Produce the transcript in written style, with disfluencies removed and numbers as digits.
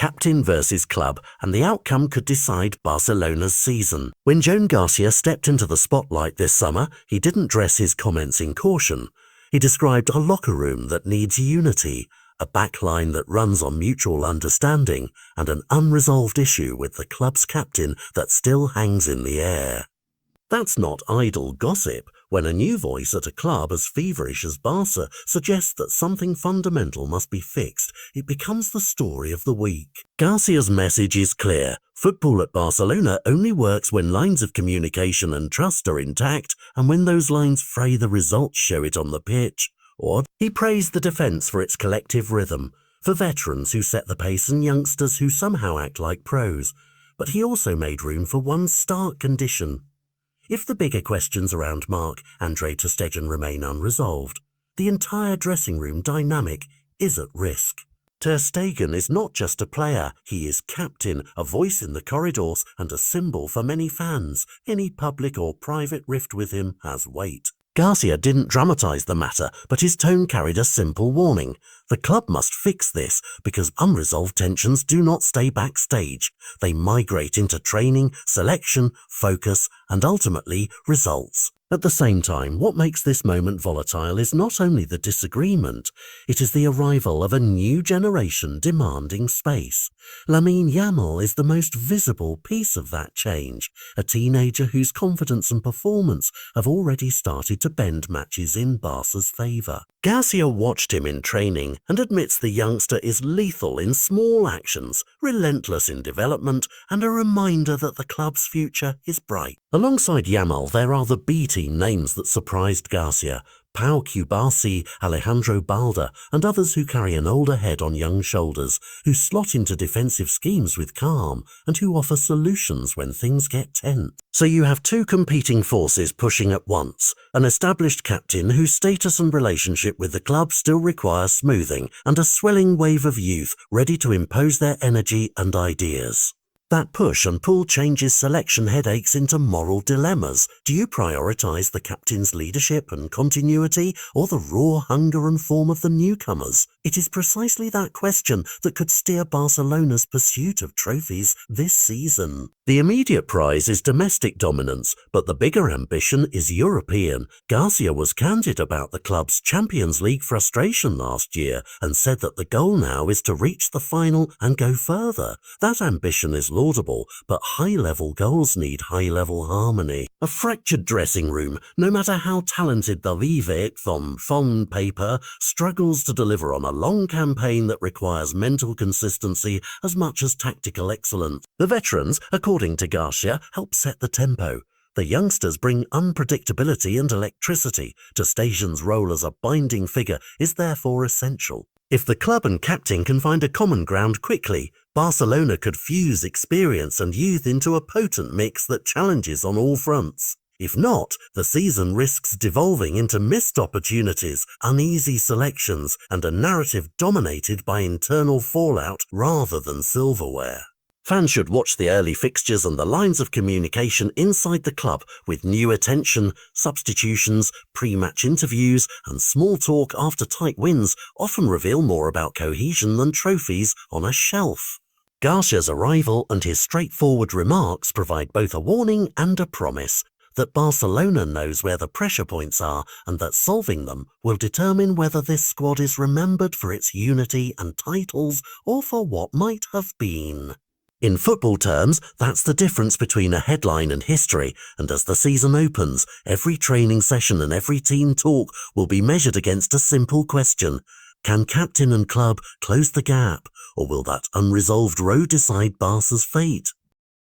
captain versus club, and the outcome could decide Barcelona's season. When Joan Garcia stepped into the spotlight this summer, he didn't dress his comments in caution. He described a locker room that needs unity, a backline that runs on mutual understanding, and an unresolved issue with the club's captain that still hangs in the air. That's not idle gossip when a new voice at a club as feverish as Barca suggests that something fundamental must be fixed. It becomes the story of the week. Garcia's message is clear. Football at Barcelona only works when lines of communication and trust are intact, and when those lines fray, the results show it on the pitch. Or he praised the defence for its collective rhythm, for veterans who set the pace and youngsters who somehow act like pros. But he also made room for one stark condition. If the bigger questions around Marc-Andre Ter Stegen remain unresolved, the entire dressing room dynamic is at risk. Ter Stegen is not just a player, he is captain, a voice in the corridors and a symbol for many fans. Any public or private rift with him has weight. Garcia didn't dramatise the matter, but his tone carried a simple warning. The club must fix this because unresolved tensions do not stay backstage. They migrate into training, selection, focus, and ultimately results. At the same time, what makes this moment volatile is not only the disagreement, it is the arrival of a new generation demanding space. Lamine Yamal is the most visible piece of that change, a teenager whose confidence and performance have already started to bend matches in Barca's favour. Garcia watched him in training and admits the youngster is lethal in small actions, relentless in development, and a reminder that the club's future is bright. Alongside Yamal, there are the B-team names that surprised Garcia: Pau Cubarsí, Alejandro Balda, and others who carry an older head on young shoulders, who slot into defensive schemes with calm, and who offer solutions when things get tense. So you have two competing forces pushing at once: an established captain whose status and relationship with the club still require smoothing, and a swelling wave of youth ready to impose their energy and ideas. That push and pull changes selection headaches into moral dilemmas. Do you prioritise the captain's leadership and continuity, or the raw hunger and form of the newcomers? It is precisely that question that could steer Barcelona's pursuit of trophies this season. The immediate prize is domestic dominance, but the bigger ambition is European. Garcia was candid about the club's Champions League frustration last year and said that the goal now is to reach the final and go further. That ambition is laudable, but high-level goals need high-level harmony. A fractured dressing room, no matter how talented the Vivek on paper, struggles to deliver on a long campaign that requires mental consistency as much as tactical excellence. The veterans, according to Garcia, help set the tempo. The youngsters bring unpredictability and electricity. Ter Stegen's role as a binding figure is therefore essential. If the club and captain can find a common ground quickly, Barcelona could fuse experience and youth into a potent mix that challenges on all fronts. If not, the season risks devolving into missed opportunities, uneasy selections, and a narrative dominated by internal fallout rather than silverware. Fans should watch the early fixtures and the lines of communication inside the club, with new attention, substitutions, pre-match interviews, and small talk after tight wins often reveal more about cohesion than trophies on a shelf. Garcia's arrival and his straightforward remarks provide both a warning and a promise that Barcelona knows where the pressure points are and that solving them will determine whether this squad is remembered for its unity and titles or for what might have been. In football terms, that's the difference between a headline and history, and as the season opens, every training session and every team talk will be measured against a simple question: can captain and club close the gap, or will that unresolved row decide Barca's fate?